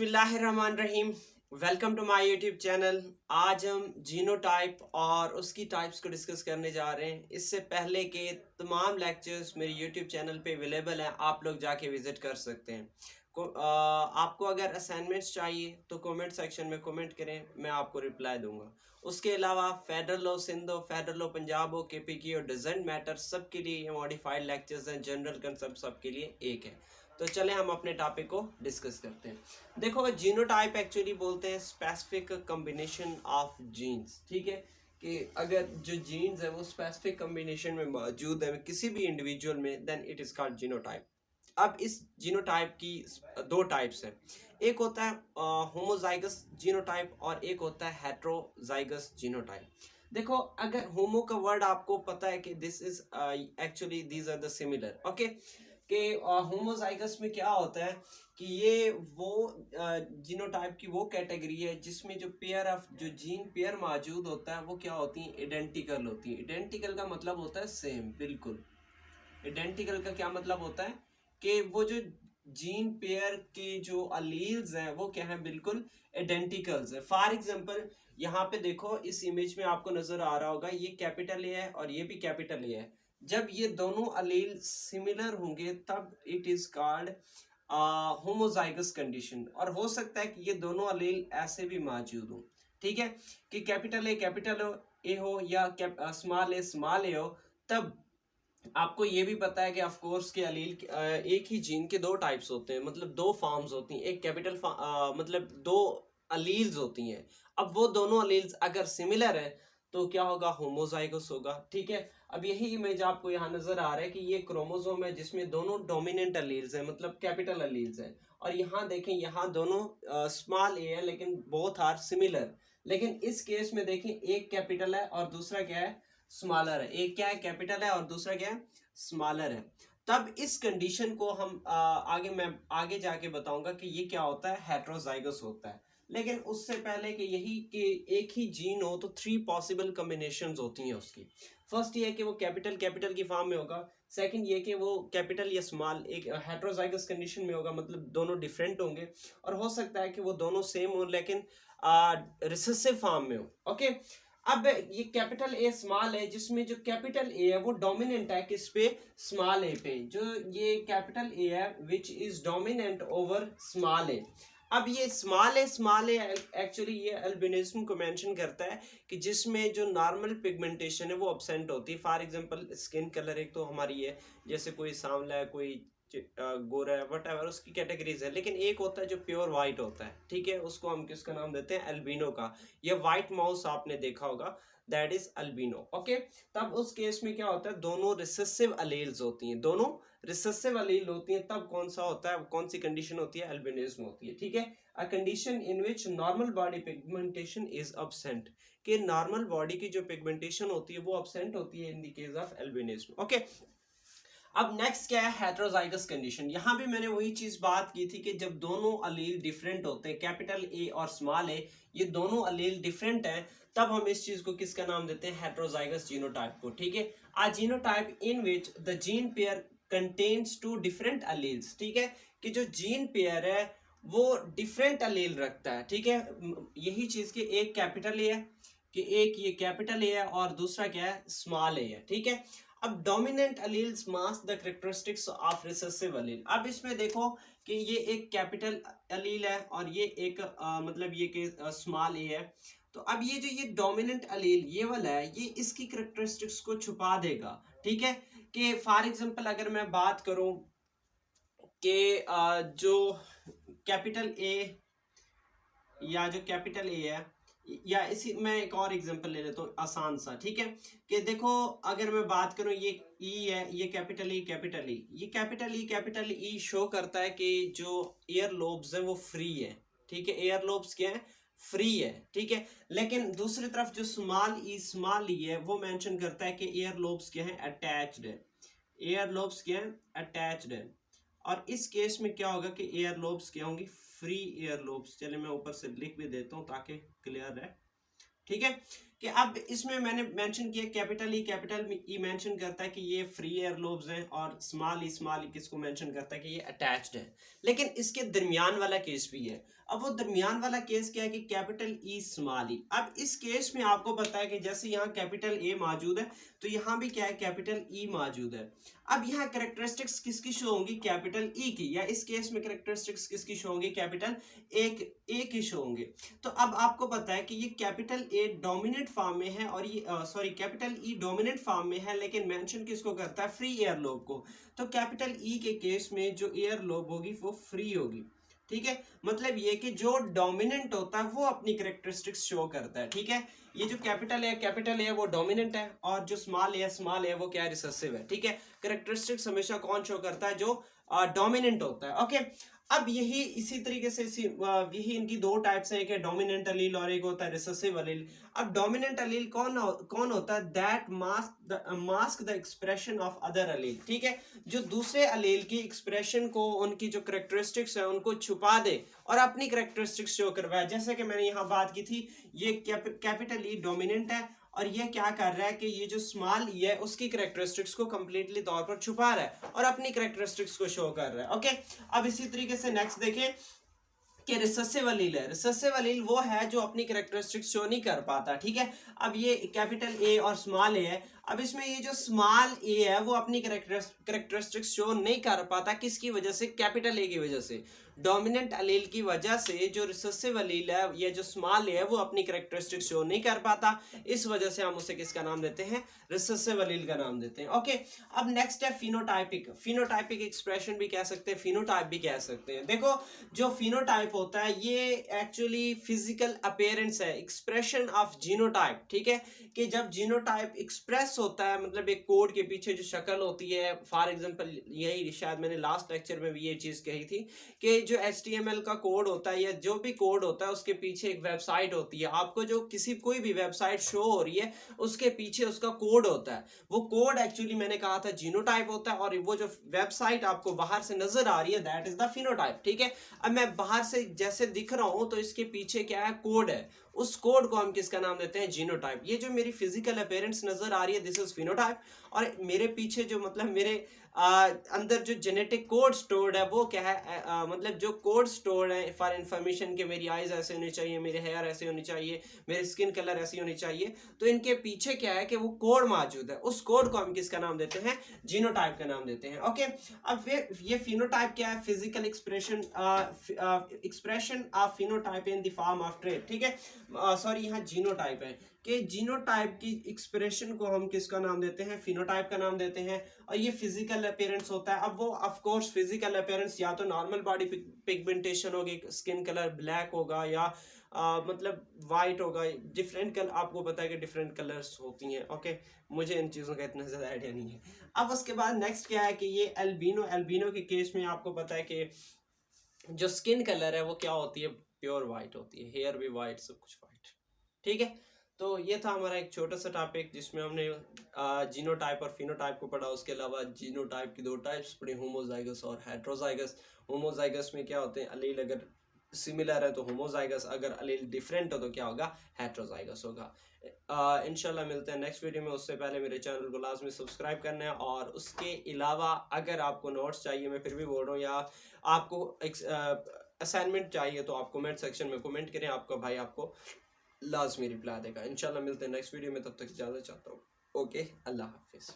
बिस्मिल्लाहिर्रहमानिर्रहीम। Welcome to my YouTube channel. आज हम जीनोटाइप और उसकी टाइप्स को डिस्कस करने जा रहे हैं। इससे पहले के तमाम लेक्चर्स मेरे यूट्यूब चैनल पे अवेलेबल हैं, आप लोग जाके विजिट कर सकते हैं। आपको अगर असाइनमेंट्स चाहिए तो कमेंट सेक्शन में कमेंट करें, मैं आपको रिप्लाई दूंगा। उसके अलावा फेडरल लॉ सिंध हो, फेडरल लॉ पंजाब हो, केपीके और डजेंट मैटर, सबके लिए मॉडिफाइड लेक्चर्स हैं। जनरल कंसेप्ट सबके लिए एक है। तो चले हम अपने टॉपिक को डिस्कस करते हैं। देखो, जीनोटाइप एक्चुअली बोलते हैं स्पेसिफिक कॉम्बिनेशन ऑफ जीन्स। ठीक है, कि अगर जो जीन्स है वो स्पेसिफिक कॉम्बिनेशन में मौजूद है किसी भी इंडिविजुअल में, then it is called genotype. अब इस जीनोटाइप की दो टाइप्स हैं। एक होता है होमोजाइगस जीनोटाइप और एक होता है हेट्रोजाइगस जीनोटाइप। देखो, अगर होमो का वर्ड आपको पता है कि this is actually these are the similar, okay. कि होमोजाइगस में क्या होता है कि ये वो जीनोटाइप की वो कैटेगरी है जिसमें जो पेयर ऑफ जो जीन पेयर मौजूद होता है वो क्या होती है, आइडेंटिकल होती है। आइडेंटिकल का मतलब होता है सेम, बिल्कुल। आइडेंटिकल का क्या मतलब होता है कि वो जो जीन पेयर के जो अलील्स हैं वो क्या है, बिल्कुल आइडेंटिकल्स है। फॉर एग्जांपल यहाँ पे देखो, इस इमेज में आपको नजर आ रहा होगा, ये कैपिटल ए है और ये भी कैपिटल ए है। जब ये दोनों अलील सिमिलर होंगे तब it is called homozygous condition. और हो सकता है कि ये दोनों अलील ऐसे भी मौजूद हो, ठीक है, कि कैपिटल ए हो या स्मॉल ए हो। तब आपको ये भी पता है कि ऑफ कोर्स के अलील एक ही जीन के दो टाइप्स होते हैं, मतलब दो फॉर्म्स होती हैं। एक कैपिटल मतलब दो अलील्स होती हैं। अब वो दोनों अलील्स अगर सिमिलर है तो क्या होगा, होमोजाइगस होगा। ठीक है, अब यही इमेज आपको यहाँ नजर आ रहा है कि ये क्रोमोसोम है जिसमें दोनों डोमिनेंट अलील्स हैं, मतलब कैपिटल अलील्स हैं। और यहाँ देखें, यहाँ दोनों स्मॉल ए है लेकिन बोथ आर सिमिलर। लेकिन इस केस में देखें, एक कैपिटल है और दूसरा क्या है, स्मॉलर है। एक क्या है, कैपिटल है और दूसरा क्या है, स्मॉलर है। तब इस कंडीशन को हम मैं आगे जाके बताऊंगा कि ये क्या होता है, हेट्रोजाइगस होता है। लेकिन उससे पहले कि यही कि एक ही जीन हो तो थ्री पॉसिबल कॉम्बिनेशंस होती हैं उसकी। फर्स्ट ये है कि वो कैपिटल कैपिटल की फॉर्म में होगा। सेकंड ये कि वो कैपिटल या स्मॉल एक हेट्रोजाइगस कंडीशन में होगा, मतलब दोनों डिफरेंट होंगे। और हो सकता है कि वो दोनों सेम हो लेकिन रिसेसिव फॉर्म में हो, ओके। अब ये कैपिटल ए स्मॉल है, जिसमें जो कैपिटल ए है वो डोमिनेंट है किस पे, स्मॉल ए पे। जो ये कैपिटल ए है which is dominant over small A. अब ये स्मॉल ए एक्चुअली ये अल्बिनिज्म को मेंशन करता है कि जिसमें जो नॉर्मल पिगमेंटेशन है वो अब्सेंट होती है। फॉर एग्जांपल स्किन कलर एक तो हमारी है, जैसे कोई सांवला है, कोई गोरा है, वट एवर उसकी कैटेगरीज है। लेकिन एक होता है जो प्योर वाइट होता है, ठीक है, उसको हम किसका नाम देते हैं, अल्बिनो का। ये व्हाइट माउस आपने देखा होगा, दैट इज अल्बिनो, ओके। तब उस केस में क्या होता है, दोनों रिसेसिव अलील्स होती हैं, दोनों रिसेसिव अलील होती हैं। तब कौन सा होता है, कौन सी कंडीशन होती है, अल्बिनिज्म होती है। ठीक है, a condition in which normal body pigmentation is absent, कि नॉर्मल बॉडी की जो पिगमेंटेशन होती है वो अब्सेंट होती है in the case of albinism, okay. अब नेक्स्ट क्या है, हेट्रोजाइगस कंडीशन। यहाँ भी मैंने वही चीज बात की थी कि जब दोनों अलील डिफरेंट होते हैं, कैपिटल ए और स्मॉल ए, ये दोनों अलील डिफरेंट हैं, तब हम इस चीज को किसका नाम देते हैं, हेट्रोजाइगस जीनोटाइप को। ठीक है, uh genotype in which the gene pair contains two different alleles. ठीक है, कि जो जीन पेयर है वो डिफरेंट अलील रखता है। ठीक है, यही चीज की एक कैपिटल ए है, कि एक ये कैपिटल ए है और दूसरा क्या है, स्मॉल ए है। ठीक है, अब dominant alleles mask the characteristics of recessive अलील। अब इसमें देखो कि ये एक कैपिटल अलील है और ये एक मतलब ये कि स्मॉल ए है। तो अब ये जो ये डोमिनेंट अलील ये वाला है, ये इसकी कैरेक्टरिस्टिक्स को छुपा देगा। ठीक है, कि फॉर एग्जांपल अगर मैं बात करूं कि जो कैपिटल ए या जो कैपिटल ए है, या इसी मैं एक और एग्जांपल ले लेता हूँ आसान सा। ठीक है, कि देखो अगर मैं बात करूँ, ये ई है, ये कैपिटल ई ये कैपिटल ई शो करता है कि जो एयर लोब्स है वो फ्री है। ठीक है, एयर लोब्स क्या है, फ्री है। ठीक है, लेकिन दूसरी तरफ जो स्मॉल ई है वो मेंशन करता है कि एयर लोब्स क्या है, अटैच्ड है। एयर लोब्स क्या है, अटैच्ड है। और इस केस में क्या होगा कि एयर लोब्स क्या होंगी, फ्री एयर लोब्स। चलिए मैं ऊपर से लिख भी देता हूं ताकि क्लियर रहे। ठीक है, कि अब इसमें मैंने मेंशन किया कैपिटल ई मेंशन करता है कि ये फ्री एयर लोब्स हैं, और स्मॉल ई किसको मेंशन करता है कि ये अटैच्ड है। लेकिन इसके दरमियान वाला केस भी है। अब वो दरमियान वाला केस क्या है कि कैपिटल ई स्मॉल ई। अब इस केस में आपको पता है कि जैसे यहाँ कैपिटल ए मौजूद है तो यहाँ भी क्या है, कैपिटल ई मौजूद है। अब यहाँ कैरेक्टरिस्टिक्स किसकी शो होंगी, कैपिटल ई की, या इस केस में कैरेक्टरिस्टिक्स किसकी शो होंगी, कैपिटल ए की शो होंगे। तो अब आपको पता है कि ये कैपिटल ए डोमिनेंट फॉर्म में है और ये sorry capital E dominant form में है, लेकिन मेंशन किसको करता है, फ्री एयर लोब को। तो कैपिटल ई के केस में जो एयर लोब होगी वो फ्री होगी। ठीक है, मतलब ये कि जो डोमिनेंट होता है वो अपनी कैरेक्टरिस्टिक्स शो करता है। ठीक है, ये जो कैपिटल है वो डोमिनेंट है, और जो स्मॉल है वो क्या है, रिसेसिव है। ठीक है, कैरेक्टरिस्टिक्स हमेशा कौन शो करता है, जो डोमिनेंट होता है। ओके, अब यही इसी तरीके से यही इनकी दो टाइप्स हैं, एक है डोमिनेंट अलील और एक होता है रिसेसिव अलील। अब डोमिनेंट अलील कौन होता है, that mask the expression of other allele. ठीक है, जो दूसरे अलील की एक्सप्रेशन को, उनकी जो कैरेक्टरिस्टिक्स है उनको छुपा दे और अपनी कैरेक्टरिस्टिक्स शो करवाए। जैसे कि मैंने यहाँ बात की थी, ये कैपिटल ई डोमिनेंट है और ये क्या कर रहा है कि ये जो स्मॉल ई है उसकी कैरेक्टरिस्टिक्स को कंप्लीटली तौर पर छुपा रहा है और अपनी कैरेक्टरिस्टिक्स को शो कर रहा है। ओके, अब इसी तरीके से नेक्स्ट देखें कि रिसेसिव अलील है। रिसेसिव अलील वो है जो अपनी कैरेक्टरिस्टिक्स शो नहीं कर पाता। ठीक है, अब ये कैपिटल ए और स्मॉल ए है। अब इसमें ये जो स्मॉल ए है वो अपनी कैरेक्टरिस्टिक्स शो नहीं कर पाता, किसकी वजह से, कैपिटल ए की वजह से। डोमिनेंट अलील की वजह से जो रिसेसिव अलील है, ये जो स्मॉल ए है, वो अपनी कैरेक्टरिस्टिक्स शो नहीं कर पाता। इस वजह से हम उसे किसका नाम देते हैं, रिसेसिव अलील का नाम देते हैं। ओके, अब नेक्स्ट है फिनोटाइपिक। फिनोटाइपिक एक्सप्रेशन भी कह सकते हैं, फिनोटाइप भी कह सकते हैं। देखो, जो फिनोटाइप होता है ये एक्चुअली फिजिकल अपीयरेंस है, एक्सप्रेशन ऑफ जीनोटाइप। ठीक है, कि जब जीनोटाइप एक्सप्रेस होता है, मतलब एक कोड के पीछे जो शक्ल होती है, फॉर एग्जांपल यही शायद मैंने लास्ट लेक्चर में भी ये चीज कही थी कि जो HTML का कोड होता है या जो भी कोड होता है उसके पीछे एक वेबसाइट होती है। आपको जो कोई भी वेबसाइट शो हो रही है उसके पीछे उसका कोड होता है। वो कोड एक्चुअली मैंने कहा था जीनोटाइप होता है, और वो जो वेबसाइट आपको बाहर से नजर आ रही है दैट इज द फिनोटाइप। ठीक है, अब मैं बाहर से जैसे दिख रहा हूं तो इसके पीछे क्या है, कोड है। उस कोड को हम किसका नाम देते हैं, जीनोटाइप। ये जो मेरी फिजिकल अपीयरेंस नजर आ रही है दिस इज फिनोटाइप, और मेरे पीछे जो मतलब मेरे अंदर जो जेनेटिक कोड स्टोर्ड है वो क्या है, मतलब जो कोड स्टोर्ड है फॉर इंफॉर्मेशन के मेरी आईज ऐसे होनी चाहिए, मेरे हेयर ऐसे होनी चाहिए, मेरी स्किन कलर ऐसी होनी चाहिए, तो इनके पीछे क्या है कि वो कोड मौजूद है। उस कोड को हम किसका नाम देते हैं, जीनोटाइप का नाम देते हैं। ओके, अब फिर ये फिनोटाइप क्या है, physical expression of phenotype in the form of trait. ठीक है, सॉरी यहाँ जीनोटाइप है कि जीनोटाइप की एक्सप्रेशन को हम किसका नाम देते हैं, फिनोटाइप का नाम देते हैं। और ये फिजिकल अपीयरेंस होता है। अब वो ऑफ कोर्स फिजिकल अपीयरेंस या तो नॉर्मल बॉडी पिगमेंटेशन होगी, स्किन कलर ब्लैक होगा या मतलब वाइट होगा, डिफरेंट कलर, आपको पता है कि डिफरेंट कलर्स होती हैं। ओके, मुझे इन चीज़ों का इतना ज़्यादा आइडिया नहीं है। अब उसके बाद नेक्स्ट क्या है कि ये एल्बिनो के केस में आपको पता है कि जो स्किन कलर है वो क्या होती है, प्योर वाइट होती है, हेयर भी वाइट, सब कुछ वाइट। ठीक है, तो ये था हमारा एक छोटा सा टॉपिक जिसमें हमने जीनोटाइप और फिनोटाइप को पढ़ा। उसके अलावा जीनोटाइप की दो टाइप्स पढ़ी, होमोजाइगस और हेट्रोजाइगस। होमोजाइगस में क्या होते हैं, अलील अगर सिमिलर है तो होमोजाइगस, अगर अलील डिफरेंट हो तो क्या होगा, हेट्रोजाइगस होगा। इंशाल्लाह मिलते हैं नेक्स्ट वीडियो में। उससे पहले मेरे चैनल को लाजमी सब्सक्राइब करना है, और उसके अलावा अगर आपको नोट्स चाहिए, मैं फिर भी बोल रहा हूँ, या आपको असाइनमेंट चाहिए तो आप कमेंट सेक्शन में कमेंट करें, आपका भाई आपको लाजमी रिप्लाई देगा। इंशाल्लाह मिलते हैं नेक्स्ट वीडियो में, तब तक इजाज़त चाहता हूँ। ओके, अल्लाह हाफिज़।